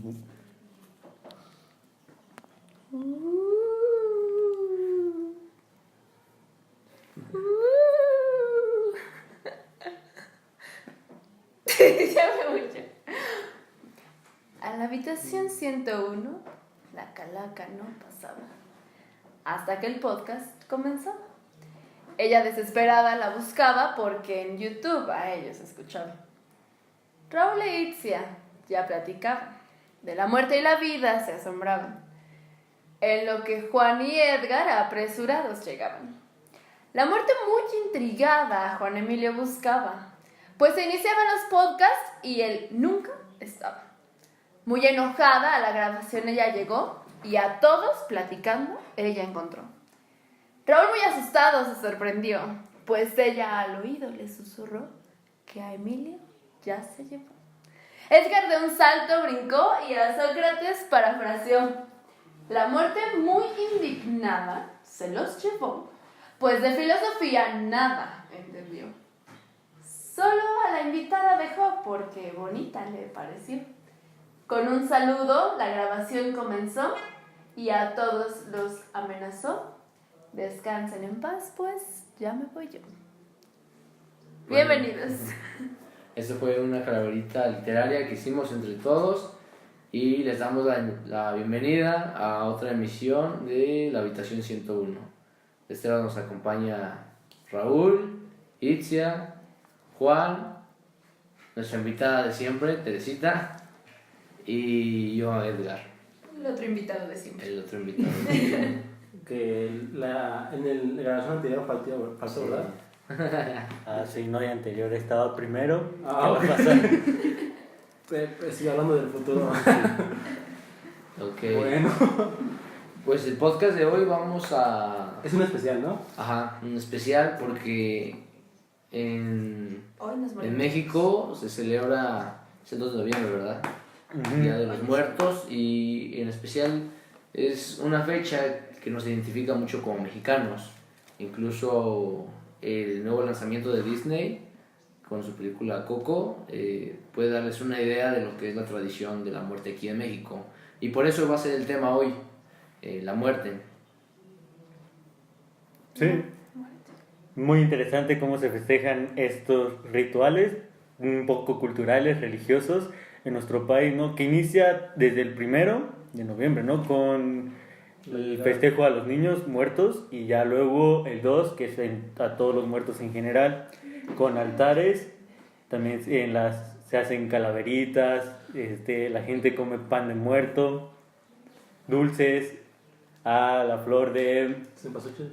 Ya me voy ya. A la habitación 101, la calaca no pasaba. Hasta que el podcast comenzó. Ella desesperada la buscaba porque en YouTube a ellos escuchaba. Raúl e Itzia ya platicaban. De la muerte y la vida se asombraban. En lo que Juan y Edgar apresurados llegaban. La muerte muy intrigada a Juan Emilio buscaba, pues se iniciaban los podcasts y él nunca estaba. Muy enojada a la grabación ella llegó y a todos platicando ella encontró. Raúl muy asustado se sorprendió, pues ella al oído le susurró que a Emilio ya se llevó. Edgar de un salto brincó y a Sócrates parafraseó. La muerte muy indignada se los llevó, pues de filosofía nada entendió. Solo a la invitada dejó porque bonita le pareció. Con un saludo la grabación comenzó y a todos los amenazó. Descansen en paz, pues ya me voy yo. Bueno, Bienvenidos. Esto fue una calaverita literaria que hicimos entre todos y les damos la bienvenida a otra emisión de la habitación 101. De este lado nos acompaña Raúl, Itzia, Juan, nuestra invitada de siempre, Teresita, y yo, Edgar, El otro invitado de siempre. el otro invitado de siempre. Que en la grabación anterior faltó, ¿verdad? Sí, no, y anterior estaba primero. Ah, ¿Qué va a pasar? Estoy hablando del futuro. Ok, Bueno, pues el podcast de hoy vamos a... es un especial, ¿no? Ajá, un especial porque en Hoy nos morimos. México se celebra, es el 2 de noviembre, ¿verdad? Día de los Muertos, y en especial es una fecha que nos identifica mucho como mexicanos. Incluso el nuevo lanzamiento de Disney con su película Coco puede darles una idea de lo que es la tradición de la muerte aquí en México. Y por eso va a ser el tema hoy, la muerte. Sí. Muy interesante cómo se festejan estos rituales, un poco culturales, religiosos, en nuestro país, ¿no? Que inicia desde el 1 de noviembre, ¿no? Con el festejo a los niños muertos, y ya luego el 2, que es a todos los muertos en general, con altares. También se hacen calaveritas, la gente come pan de muerto, dulces, la flor de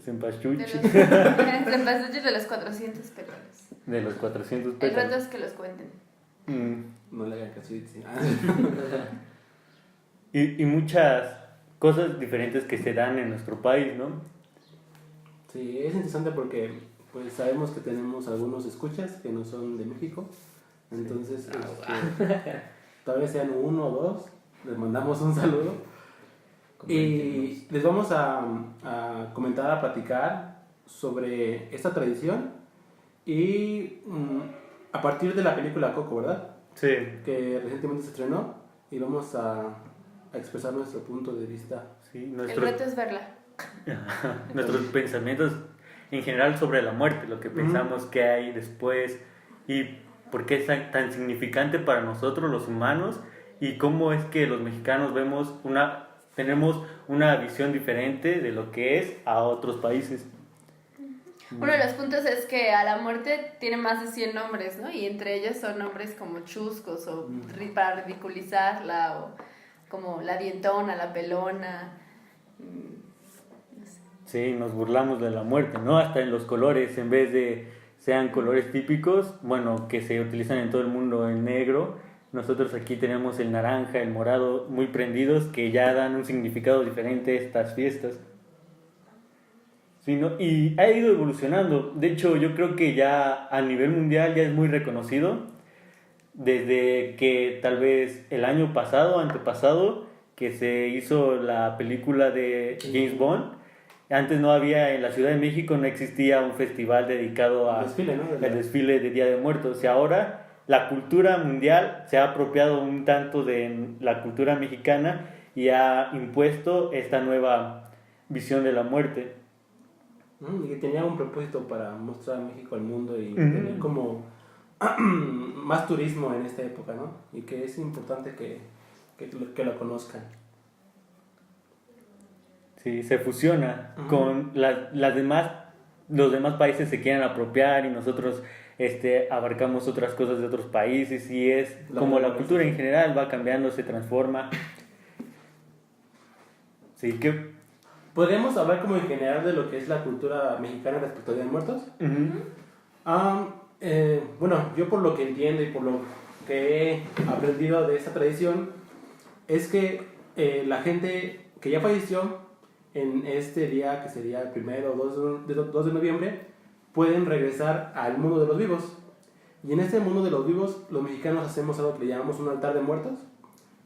cempasúchil, De los 400 pelones. de los 400 El pesos. reto es que los cuenten. No le hagan caso. Y muchas cosas diferentes que se dan en nuestro país, ¿no? Sí, es interesante porque pues sabemos que tenemos algunos escuchas que no son de México. Entonces, tal vez sean uno o dos. Les mandamos un saludo. Y les vamos a comentar, a platicar sobre esta tradición y a partir de la película Coco, ¿verdad? Sí. Que recientemente se estrenó, y vamos a expresar nuestro punto de vista. Sí, El reto es verla. nuestros pensamientos en general sobre la muerte, lo que pensamos que hay después y por qué es tan significante para nosotros los humanos, y cómo es que los mexicanos tenemos una visión diferente de lo que es a otros países. Uno de los puntos es que a la muerte tiene más de 100 nombres, ¿no? Y entre ellos son nombres como chuscos o para ridiculizarla, o como la dientona, la pelona. No sé. Sí, nos burlamos de la muerte, ¿no? Hasta en los colores, en vez de sean colores típicos, bueno, que se utilizan en todo el mundo, el negro, nosotros aquí tenemos el naranja, el morado, muy prendidos, que ya dan un significado diferente a estas fiestas. Sí, ¿no? Y ha ido evolucionando. De hecho, yo creo que ya a nivel mundial ya es muy reconocido. Desde que tal vez el año pasado, antepasado, que se hizo la película de James Bond. Antes no había, en la Ciudad de México no existía un festival dedicado al desfile, ¿no? el desfile de Día de Muertos. Y ahora la cultura mundial se ha apropiado un tanto de la cultura mexicana y ha impuesto esta nueva visión de la muerte. Y que tenía un propósito para mostrar a México al mundo y Ujú. tener como más turismo en esta época, ¿no? Y que es importante que lo conozcan. Sí, se fusiona Ujú. con las demás, los demás países se quieren apropiar y nosotros abarcamos otras cosas de otros países y es La como la globalización. cultura en general va cambiando, se transforma. Sí, que... ¿Podríamos hablar como en general de lo que es la cultura mexicana respecto a Día de Muertos? Bueno, yo por lo que entiendo y por lo que he aprendido de esta tradición es que la gente que ya falleció en este día, que sería el 1 o 2 de noviembre, pueden regresar al mundo de los vivos. Y en este mundo de los vivos, los mexicanos hacemos algo que le llamamos un altar de muertos,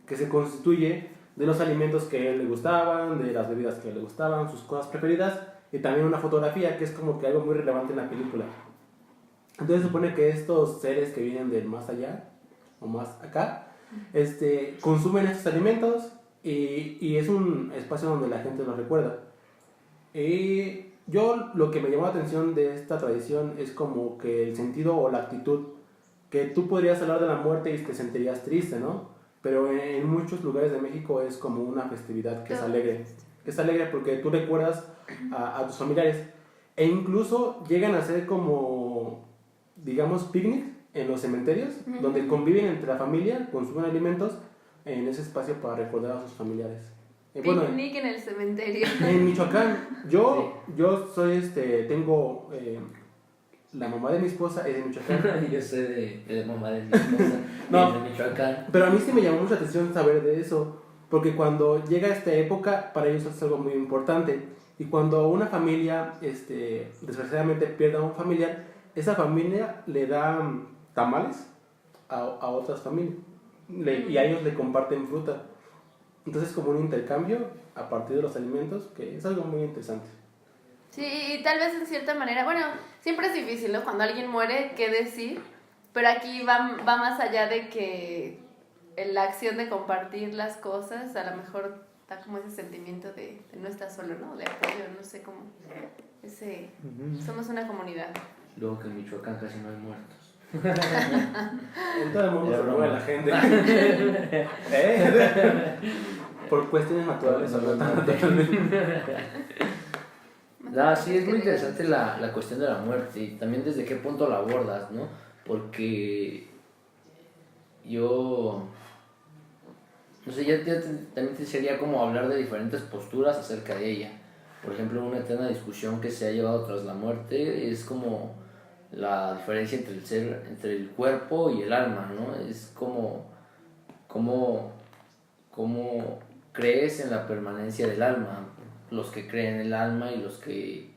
que se constituye de los alimentos que a él le gustaban, de las bebidas que a él le gustaban, sus cosas preferidas, y también una fotografía, que es como que algo muy relevante en la película. Entonces se supone que estos seres que vienen del más allá, o más acá, consumen estos alimentos y es un espacio donde la gente los recuerda. Y yo lo que me llamó la atención de esta tradición es como que el sentido o la actitud, que tú podrías hablar de la muerte y te sentirías triste, ¿no? Pero en muchos lugares de México es como una festividad que es alegre. Que es alegre porque tú recuerdas a tus familiares. E incluso llegan a ser como, digamos, picnic en los cementerios, donde conviven entre la familia, consumen alimentos en ese espacio para recordar a sus familiares. Picnic en el cementerio. En Michoacán, yo soy, tengo, la mamá de mi esposa es de Michoacán. Yo soy de mamá de mi esposa, No. de Michoacán. Pero a mí sí me llamó mucha atención saber de eso, porque cuando llega esta época, para ellos es algo muy importante. Y cuando una familia, desgraciadamente pierde a un familiar, esa familia le da tamales a otras familias. Y a ellos le comparten fruta. Entonces, como un intercambio a partir de los alimentos, que es algo muy interesante. Sí, y tal vez en cierta manera, bueno, siempre es difícil, ¿no? Cuando alguien muere, ¿qué decir? Pero aquí va más allá de que la acción de compartir las cosas, a lo mejor da como ese sentimiento de no estar solo, ¿no? De apoyo, no sé cómo. Somos una comunidad. Luego que en Michoacán casi no hay muertos. En todo el mundo Ya se broma. muere la gente. Por cuestiones naturales. Sí, es muy interesante la cuestión de la muerte y también desde qué punto la abordas, ¿no? Porque yo, no sé, también sería como hablar de diferentes posturas acerca de ella. Por ejemplo, una eterna discusión que se ha llevado tras la muerte es como la diferencia entre el cuerpo y el alma, ¿no? Es como crees en la permanencia del alma, los que creen en el alma y los que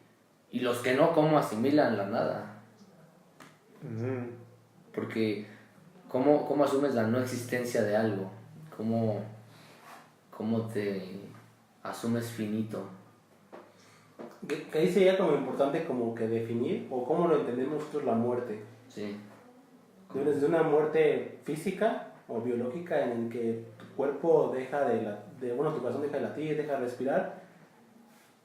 no, cómo asimilan la nada. Porque ¿cómo asumes la no existencia de algo? ¿Cómo te asumes finito? Que ahí sería como importante como que definir o cómo lo entendemos nosotros la muerte. Sí. Desde una muerte física o biológica en el que tu cuerpo deja tu corazón deja de latir, deja de respirar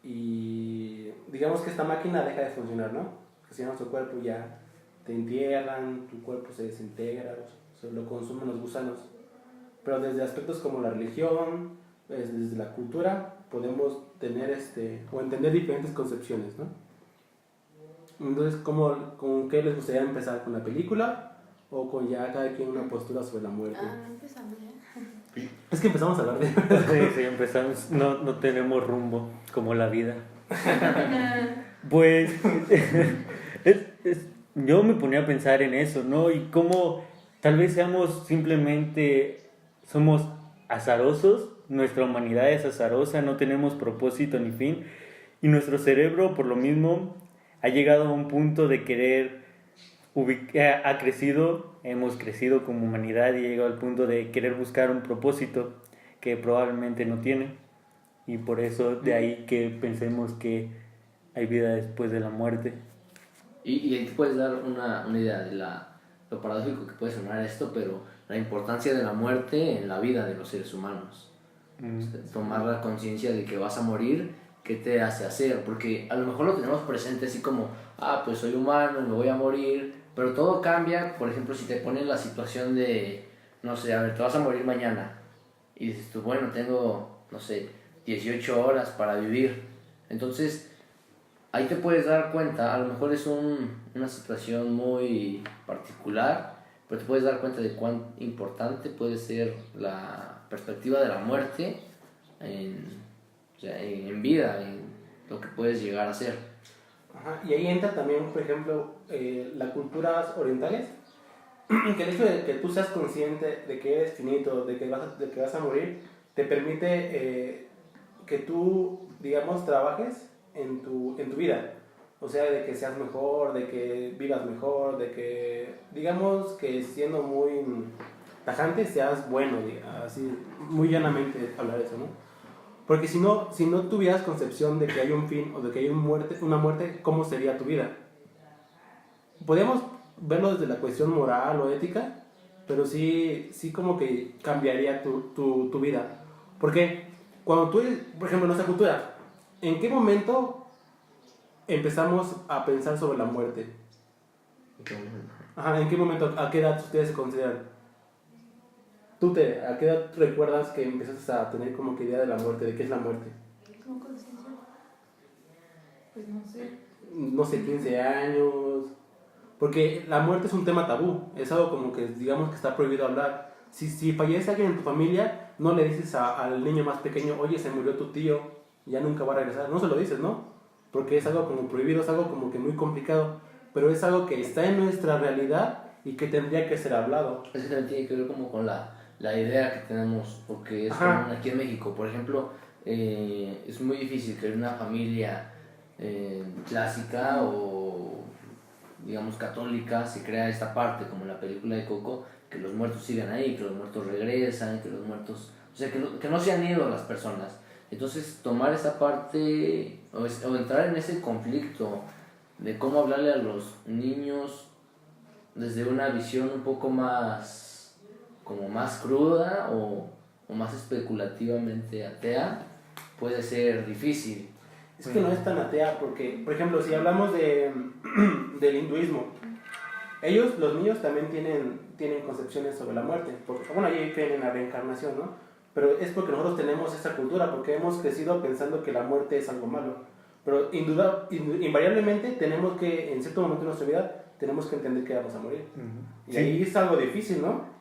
y digamos que esta máquina deja de funcionar, ¿no? Que si no, tu cuerpo ya te entierran, tu cuerpo se desintegra, se lo consumen los gusanos. Pero desde aspectos como la religión, desde la cultura, podemos tener o entender diferentes concepciones, ¿no? Entonces, ¿con qué les gustaría empezar? ¿Con la película? ¿O con ya cada quien una postura sobre la muerte? Empezamos ya. Es que empezamos a hablar de... Sí, empezamos, no tenemos rumbo como la vida. Pues yo me ponía a pensar en eso, ¿no? Y cómo tal vez somos azarosos, nuestra humanidad es azarosa, no tenemos propósito ni fin, y nuestro cerebro por lo mismo ha llegado a un punto de querer hemos crecido como humanidad y ha llegado al punto de querer buscar un propósito que probablemente no tiene, y por eso de ahí que pensemos que hay vida después de la muerte. Y ahí te puedes dar una idea lo paradójico que puede sonar esto, pero la importancia de la muerte en la vida de los seres humanos. Tomar la conciencia de que vas a morir, ¿qué te hace hacer? Porque a lo mejor lo tenemos presente así como, pues soy humano, me voy a morir, pero todo cambia. Por ejemplo, si te ponen la situación de, no sé, a ver, te vas a morir mañana, y dices tú, bueno, tengo, no sé, 18 horas para vivir. Entonces, ahí te puedes dar cuenta, a lo mejor es una situación muy particular, pero te puedes dar cuenta de cuán importante puede ser la perspectiva de la muerte en vida, en lo que puedes llegar a ser. Ajá, y ahí entra también, por ejemplo, las culturas orientales, que el hecho de que tú seas consciente de que eres finito, de que vas a morir, te permite que tú, digamos, trabajes en tu vida. O sea, de que seas mejor, de que vivas mejor, de que, digamos, que siendo muy tajante seas bueno, así, muy llanamente hablar eso, ¿no? Porque si no tuvieras concepción de que hay un fin o de que hay una muerte, ¿cómo sería tu vida? Podemos verlo desde la cuestión moral o ética, pero sí como que cambiaría tu vida. Porque cuando tú, por ejemplo, en nuestra cultura, ¿en qué momento empezamos a pensar sobre la muerte? Ajá, ¿en qué momento, a qué edad ustedes se consideran? ¿A qué edad recuerdas que empezaste a tener como que idea de la muerte, de qué es la muerte? ¿Cómo conciencia? Pues no sé. No sé, 15 años. Porque la muerte es un tema tabú, es algo como que digamos que está prohibido hablar. Si fallece alguien en tu familia, no le dices al niño más pequeño, oye, se murió tu tío, ya nunca va a regresar. No se lo dices, ¿no? Porque es algo como prohibido, es algo como que muy complicado. Pero es algo que está en nuestra realidad y que tendría que ser hablado. Eso también tiene que ver como con la idea que tenemos, porque es como aquí en México, por ejemplo, es muy difícil que una familia clásica o digamos católica se crea esta parte, como en la película de Coco, que los muertos sigan ahí, que los muertos regresan, que los muertos, o sea, que no se han ido las personas. Entonces tomar esa parte o entrar en ese conflicto de cómo hablarle a los niños desde una visión un poco más como más cruda o más especulativamente atea, puede ser difícil. Es que no es tan atea porque, por ejemplo, si hablamos del hinduismo, ellos, los niños, también tienen concepciones sobre la muerte, porque, bueno, ellos creen en la reencarnación, ¿no? Pero es porque nosotros tenemos esa cultura, porque hemos crecido pensando que la muerte es algo malo. Pero invariablemente tenemos que, en cierto momento de nuestra vida, tenemos que entender que vamos a morir. Y ahí es algo difícil, ¿no?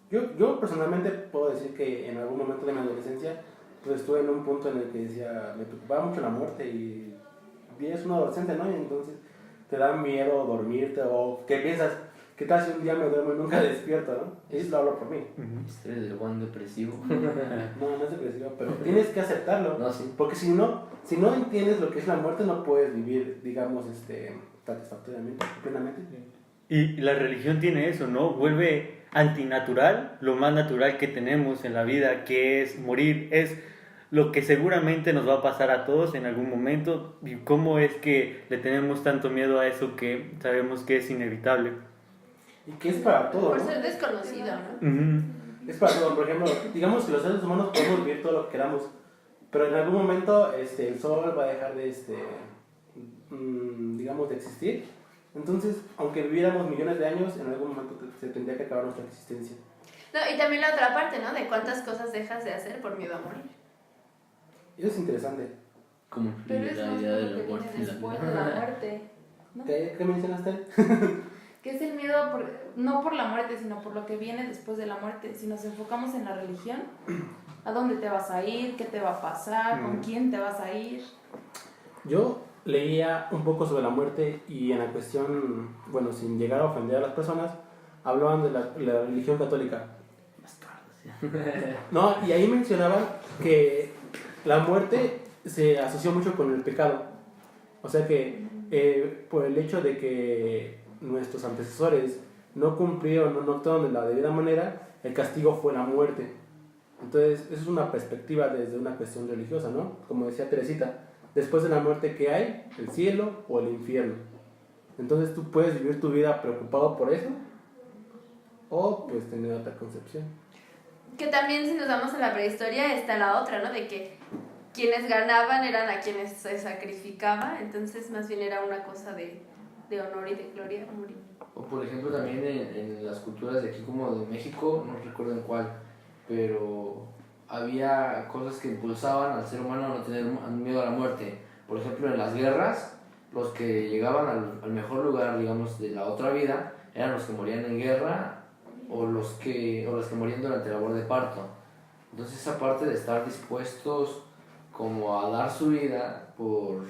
Yo personalmente puedo decir que en algún momento de mi adolescencia pues estuve en un punto en el que decía, me preocupaba mucho la muerte y eres un adolescente, ¿no? Y entonces te da miedo dormirte o ¿qué piensas? ¿Qué tal si un día me duermo y nunca despierto, no? Eso lo hablo por mí. Eres del Juan depresivo. No es depresivo, pero tienes que aceptarlo. No, sí. Porque si no entiendes lo que es la muerte, no puedes vivir, digamos, satisfactoriamente, plenamente. Y la religión tiene eso, ¿no? Vuelve antinatural lo más natural que tenemos en la vida, que es morir. Es lo que seguramente nos va a pasar a todos en algún momento. ¿Y cómo es que le tenemos tanto miedo a eso que sabemos que es inevitable? Y que es para todo, Por ¿no? ser desconocido, ¿no? Es para todo. Por ejemplo, digamos que los seres humanos podemos vivir todo lo que queramos, pero en algún momento el sol va a dejar de, digamos, de existir. Entonces, aunque viviéramos millones de años, en algún momento se tendría que acabar nuestra existencia. No, y también la otra parte, ¿no? De cuántas cosas dejas de hacer por miedo a morir. Eso es interesante. Como Pero es la más idea de lo la que viene muerte y la después vida. de la muerte, ¿no? ¿Qué mencionaste? Que es el miedo no por la muerte, sino por lo que viene después de la muerte. Si nos enfocamos en la religión, ¿a dónde te vas a ir? ¿Qué te va a pasar? ¿Con quién te vas a ir? Yo leía un poco sobre la muerte y en la cuestión, bueno, sin llegar a ofender a las personas, hablaban de la religión católica. No, y ahí mencionaban que la muerte se asoció mucho con el pecado. O sea que por el hecho de que nuestros antecesores no cumplieron, no actuaron de la debida manera, el castigo fue la muerte. Entonces, eso es una perspectiva desde una cuestión religiosa, ¿no? Como decía Teresita, después de la muerte, ¿qué hay? ¿El cielo o el infierno? Entonces, ¿tú puedes vivir tu vida preocupado por eso? o pues tener otra concepción. Que también si nos vamos a la prehistoria está la otra, ¿no? De que quienes ganaban eran a quienes se sacrificaba, entonces más bien era una cosa de honor y de gloria morir. O por ejemplo también en las culturas de aquí como de México, no recuerdo en cuál, pero había cosas que impulsaban al ser humano a no tener miedo a la muerte. Por ejemplo, en las guerras, los que llegaban al mejor lugar, digamos, de la otra vida, eran los que morían en guerra o los que morían durante la labor de parto. Entonces esa parte de estar dispuestos como a dar su vida por...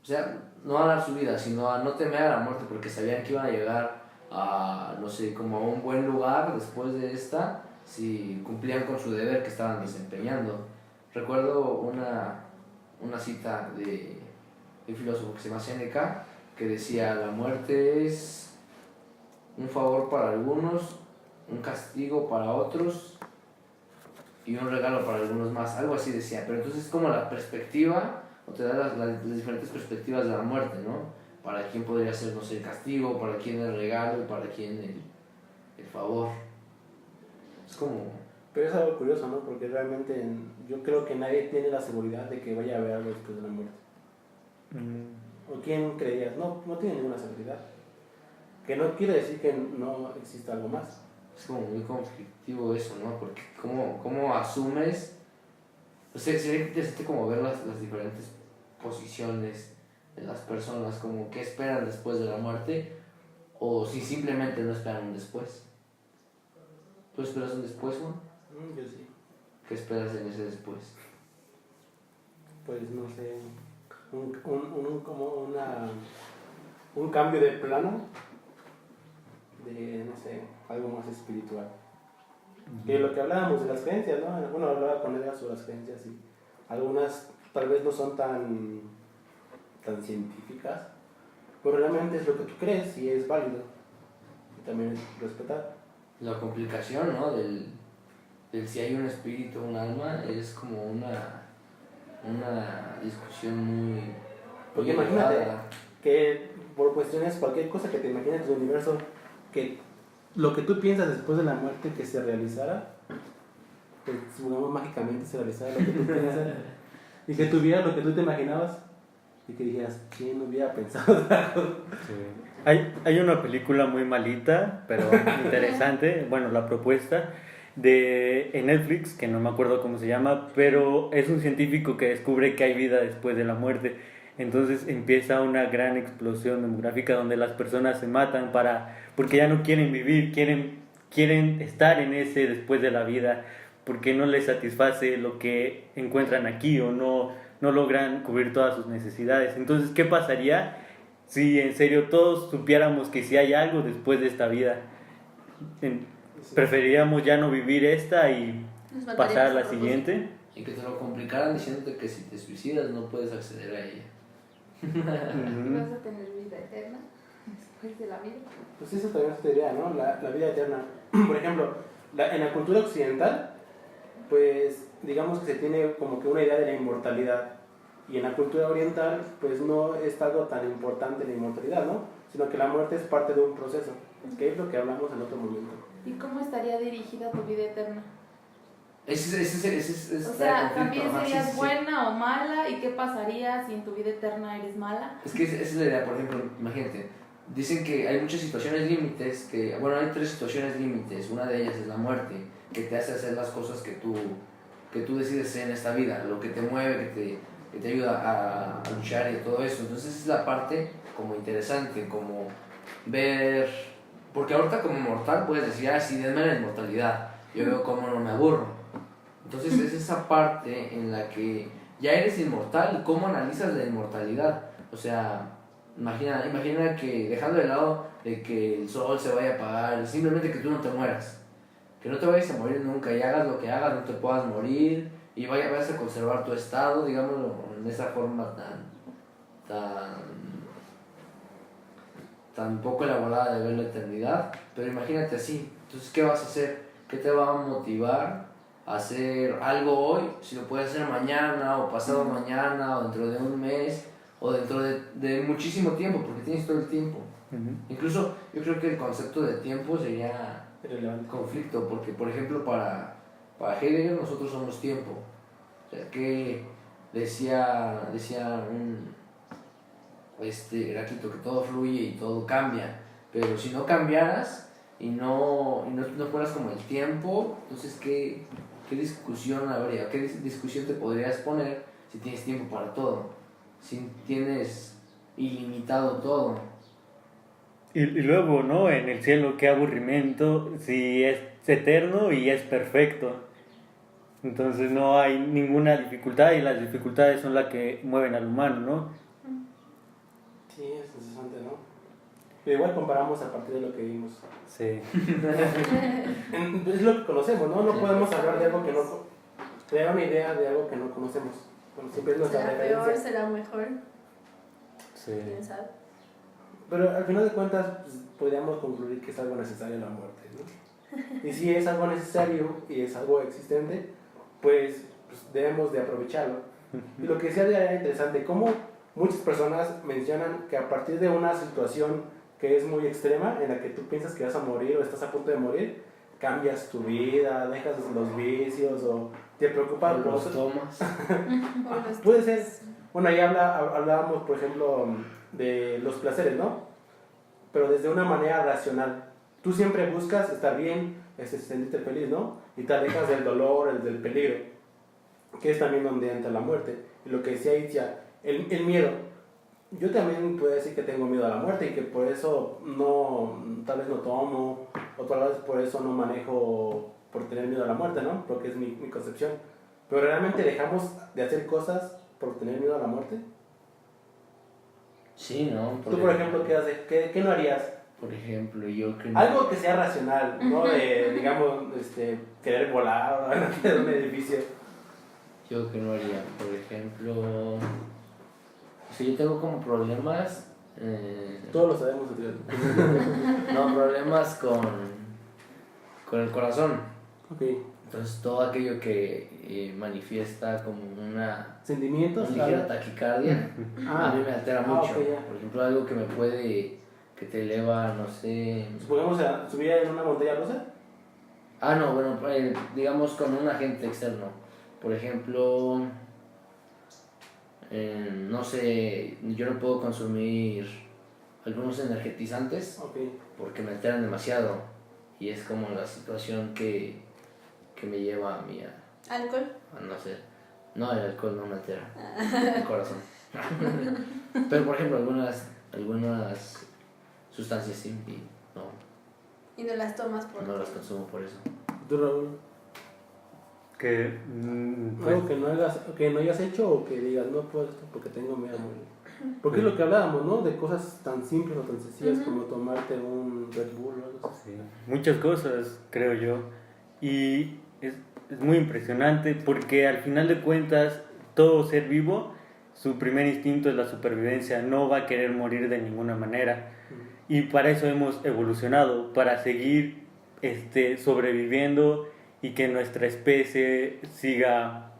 O sea, no a dar su vida, sino a no temer a la muerte porque sabían que iban a llegar a, no sé, como a un buen lugar después de esta, si cumplían con su deber que estaban desempeñando. Recuerdo una cita de un filósofo que se llama Séneca, que decía: la muerte es un favor para algunos, un castigo para otros y un regalo para algunos más, algo así decía. Pero entonces es como la perspectiva, o te da las diferentes perspectivas de la muerte, ¿no? Para quién podría ser, no sé, el castigo, para quién el regalo y para quién el favor. Es como... Pero es algo curioso, ¿no? Porque realmente yo creo que nadie tiene la seguridad de que vaya a haber algo después de la muerte. ¿O quién creías? No tiene ninguna seguridad. Que no quiere decir que no exista algo más. Es como muy conflictivo eso, ¿no? Porque ¿cómo asumes? O sea, sería interesante como ver las diferentes posiciones de las personas, como qué esperan después de la muerte, o si simplemente no esperan un después. ¿Tú esperas un después, Juan? Yo sí. ¿Qué esperas en ese después? Pues no sé, un cambio de plano, de, no sé, algo más espiritual. Que lo que hablábamos de las creencias, ¿no? Bueno, hablaba con ella sobre las creencias y algunas tal vez no son tan científicas, pero realmente es lo que tú crees y es válido. Y también es respetar. La complicación, ¿no? del si hay un espíritu o un alma es como una discusión muy... Porque imagínate que por cuestiones, cualquier cosa que te imagines del universo, que lo que tú piensas después de la muerte que se realizara, que supongamos mágicamente se realizara lo que tú piensas, y que tuvieras lo que tú te imaginabas, y que dijeras, ¿quién hubiera pensado otra cosa? Sí. Hay una película muy malita, pero interesante, bueno, la propuesta en Netflix, que no me acuerdo cómo se llama, pero es un científico que descubre que hay vida después de la muerte. Entonces empieza una gran explosión demográfica donde las personas se matan porque ya no quieren vivir, quieren estar en ese después de la vida, porque no les satisface lo que encuentran aquí o no logran cubrir todas sus necesidades. Entonces, ¿qué pasaría si en serio todos supiéramos que si hay algo después de esta vida? Preferiríamos ya no vivir esta y pasar a la siguiente. Y que te lo complicaran diciéndote que si te suicidas no puedes acceder a ella. ¿Y vas a tener vida eterna después de la vida? Pues eso también es idea, ¿no? La vida eterna. Por ejemplo, en la cultura occidental, pues digamos que se tiene como que una idea de la inmortalidad. Y en la cultura oriental, pues no es algo tan importante la inmortalidad, ¿no? Sino que la muerte es parte de un proceso, que es lo que hablamos en otro momento. ¿Y cómo estaría dirigida tu vida eterna? Ese O sea, también serías buena o mala, ¿y qué pasaría si en tu vida eterna eres mala? Es que esa es la idea, por ejemplo, imagínate, dicen que hay muchas situaciones límites, bueno, hay 3 situaciones límites, una de ellas es la muerte, que te hace hacer las cosas que tú decides hacer en esta vida, lo que te mueve, que te ayuda a luchar y todo eso. Entonces es la parte como interesante, como ver, porque ahorita como mortal puedes decir, sí, denme la inmortalidad, yo veo cómo no me aburro. Entonces es esa parte en la que ya eres inmortal y cómo analizas la inmortalidad. O sea, imagina que dejando de lado de que el sol se vaya a apagar, simplemente que tú no te mueras, que no te vayas a morir nunca y hagas lo que hagas, no te puedas morir y vayas a conservar tu estado, digámoslo, en esa forma tan poco elaborada de ver la eternidad. Pero imagínate así, entonces ¿qué vas a hacer? ¿Qué te va a motivar a hacer algo hoy, si lo puedes hacer mañana o pasado mañana o dentro de un mes o dentro de muchísimo tiempo, porque tienes todo el tiempo? Incluso yo creo que el concepto de tiempo sería Irrelevante. conflicto, porque por ejemplo para Heidegger nosotros somos tiempo. O sea, que decía Heráclito que todo fluye y todo cambia, pero si no cambiaras y no fueras como el tiempo, entonces ¿qué discusión habría? ¿Qué discusión te podrías poner si tienes tiempo para todo? Si tienes ilimitado todo. Y luego, ¿no? En el cielo, qué aburrimiento, si es eterno y es perfecto. Entonces no hay ninguna dificultad y las dificultades son las que mueven al humano, ¿no? Sí, es interesante, ¿no? Pero igual comparamos a partir de lo que vimos. Sí. Es lo que conocemos, ¿no? No podemos hablar de algo que no... Crear una idea de algo que no conocemos. Bueno, siempre es nuestra ¿Será peor? referencia. ¿Será mejor? Sí. ¿Quién sabe? Pero al final de cuentas, pues, podríamos concluir que es algo necesario la muerte, ¿no? Y si es algo necesario y es algo existente, pues debemos de aprovecharlo. Y lo que decía era interesante, cómo muchas personas mencionan que a partir de una situación que es muy extrema, en la que tú piensas que vas a morir o estás a punto de morir, cambias tu vida, dejas los vicios o te preocupas por Los tomas. Puede ser. Bueno, ahí hablábamos, por ejemplo, de los placeres, ¿no? Pero desde una manera racional. Tú siempre buscas estar bien, sentirte feliz, ¿no? Y te alejas del dolor, del peligro, que es también donde entra la muerte. Y lo que decía Itzia, el miedo. Yo también puedo decir que tengo miedo a la muerte y que por eso tal vez no tomo, o tal vez por eso no manejo por tener miedo a la muerte, ¿no? Porque es mi concepción. Pero realmente dejamos de hacer cosas por tener miedo a la muerte. Sí, ¿no? Tú, por ejemplo, ¿qué haces? ¿Qué no harías? Por ejemplo, yo que Algo que sea racional, no de, digamos, querer volar o de un edificio. Yo que no haría, por ejemplo, si yo tengo como problemas, Todos lo sabemos, Adrián. no, problemas con el corazón. Ok. Entonces todo aquello que manifiesta como una ¿Sentimientos? ligera taquicardia, a mí me altera mucho. ok, ya. Por ejemplo, algo que me puede, que te eleva, no sé. Supongamos subir en una montaña rusa. Ah, no, bueno, digamos con un agente externo. Por ejemplo, no sé, yo no puedo consumir algunos energetizantes Ok. porque me alteran demasiado. Y es como la situación que me lleva a mí ¿Alcohol? a no sé. No, el alcohol no me altera. El corazón. Pero por ejemplo, algunas sustancias sí, y Y no las tomas por... no las consumo por eso. ¿Tú, Raúl? Que, Algo que no hayas hecho o que digas, no puedo esto porque tengo miedo a morir. Porque es lo que hablábamos, ¿no? De cosas tan simples o tan sencillas como tomarte un Red Bull o algo así. sí, muchas cosas, creo yo. Y es muy impresionante porque al final de cuentas, todo ser vivo, su primer instinto es la supervivencia, no va a querer morir de ninguna manera. Y para eso hemos evolucionado, para seguir sobreviviendo y que nuestra especie siga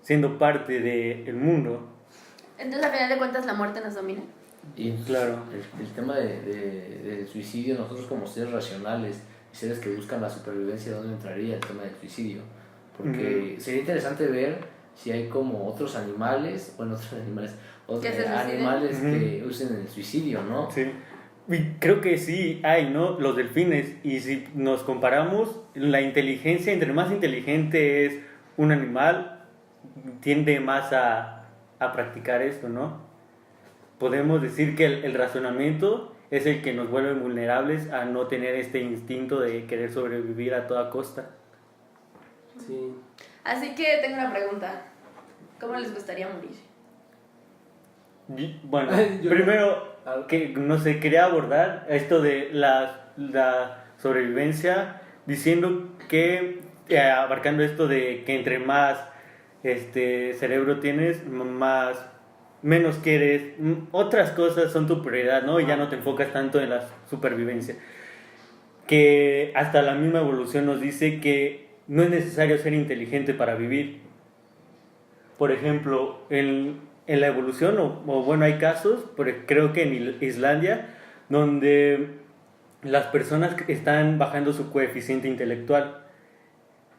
siendo parte del mundo. Entonces, al final de cuentas, la muerte nos domina. Y Claro. el tema del suicidio, nosotros como seres racionales y seres que buscan la supervivencia, ¿dónde entraría el tema del suicidio? Porque sería interesante ver si hay como otros animales, ¿Que se suiciden? animales que usen el suicidio, ¿no? Sí. Y creo que sí hay, ¿no? Los delfines. Y si nos comparamos, la inteligencia, entre más inteligente es un animal, tiende más a practicar esto, ¿no? Podemos decir que el razonamiento es el que nos vuelve vulnerables a no tener este instinto de querer sobrevivir a toda costa. Sí. Así que tengo una pregunta. ¿Cómo les gustaría morir? Bueno, Yo primero, que no sé, quería abordar esto de la sobrevivencia diciendo que, abarcando esto de que entre más cerebro tienes, menos quieres, otras cosas son tu prioridad, ¿no? Y ya no te enfocas tanto en la supervivencia. Que hasta la misma evolución nos dice que no es necesario ser inteligente para vivir. Por ejemplo, en la evolución, o bueno, hay casos, creo que en Islandia, donde las personas que están bajando su coeficiente intelectual.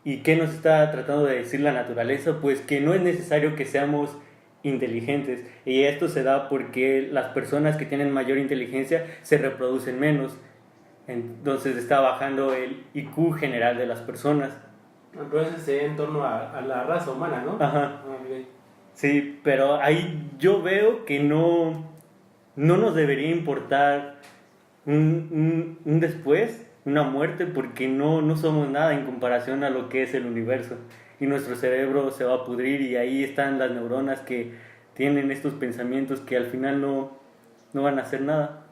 ¿Y qué nos está tratando de decir la naturaleza? Pues que no es necesario que seamos inteligentes, y esto se da porque las personas que tienen mayor inteligencia se reproducen menos, entonces está bajando el IQ general de las personas. Entonces se en torno a la raza humana, ¿no? Ajá. Ok. Sí, pero ahí yo veo que no nos debería importar un después, una muerte, porque no somos nada en comparación a lo que es el universo. Y nuestro cerebro se va a pudrir, y ahí están las neuronas que tienen estos pensamientos que al final no van a hacer nada,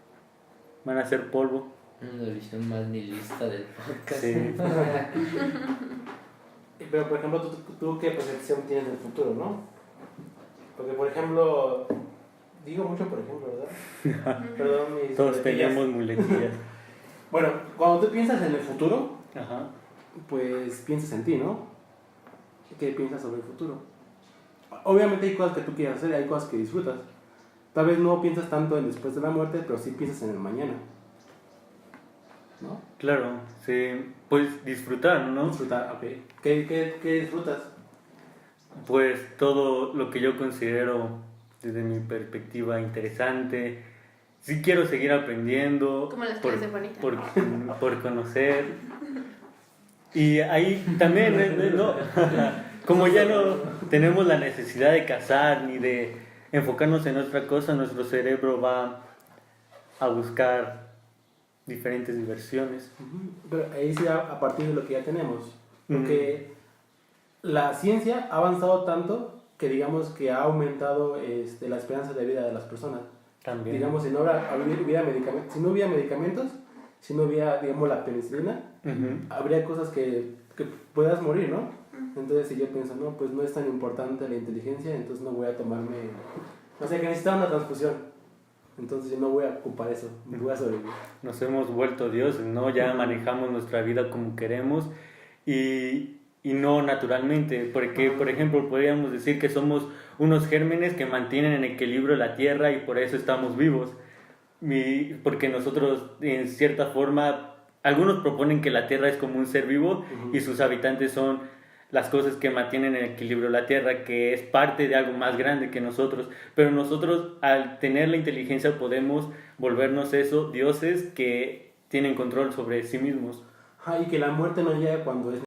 van a ser polvo. Una visión más nihilista del podcast. Sí. Pero, por ejemplo, ¿tú qué percepción tienes del futuro, no? Porque, por ejemplo, digo mucho por ejemplo, ¿verdad? Perdón, mis Todos muletillas. tenemos muletillas. Bueno, cuando tú piensas en el futuro, Ajá. pues piensas en ti, ¿no? ¿Qué piensas sobre el futuro? Obviamente hay cosas que tú quieres hacer y hay cosas que disfrutas. Tal vez no piensas tanto en después de la muerte, pero sí piensas en el mañana, ¿no? Claro, sí, pues disfrutar, ¿no? Disfrutar, ok. ¿Qué disfrutas? Pues todo lo que yo considero desde mi perspectiva interesante. Sí quiero seguir aprendiendo. Como las clases bonitas. Por conocer. Y ahí también, ¿no? Como ya no tenemos la necesidad de cazar ni de enfocarnos en otra cosa, nuestro cerebro va a buscar diferentes diversiones. Pero ahí sí a partir de lo que ya tenemos. Porque la ciencia ha avanzado tanto que digamos que ha aumentado la esperanza de vida de las personas. También. Digamos, si no hubiera medicamentos, si no hubiera, digamos, la penicilina, habría cosas que puedas morir, ¿no? Entonces, si yo pienso, no, pues no es tan importante la inteligencia, entonces no voy a tomarme, o sea, que necesitaba una transfusión, entonces yo no voy a ocupar eso, voy a sobrevivir. Nos hemos vuelto dioses, ¿no? Ya manejamos nuestra vida como queremos y no naturalmente, porque, por ejemplo, podríamos decir que somos unos gérmenes que mantienen en equilibrio la tierra y por eso estamos vivos. Porque nosotros, en cierta forma, algunos proponen que la tierra es como un ser vivo y sus habitantes son las cosas que mantienen en equilibrio la tierra, que es parte de algo más grande que nosotros. Pero nosotros, al tener la inteligencia, podemos volvernos eso, dioses que tienen control sobre sí mismos. Y que la muerte no llega cuando es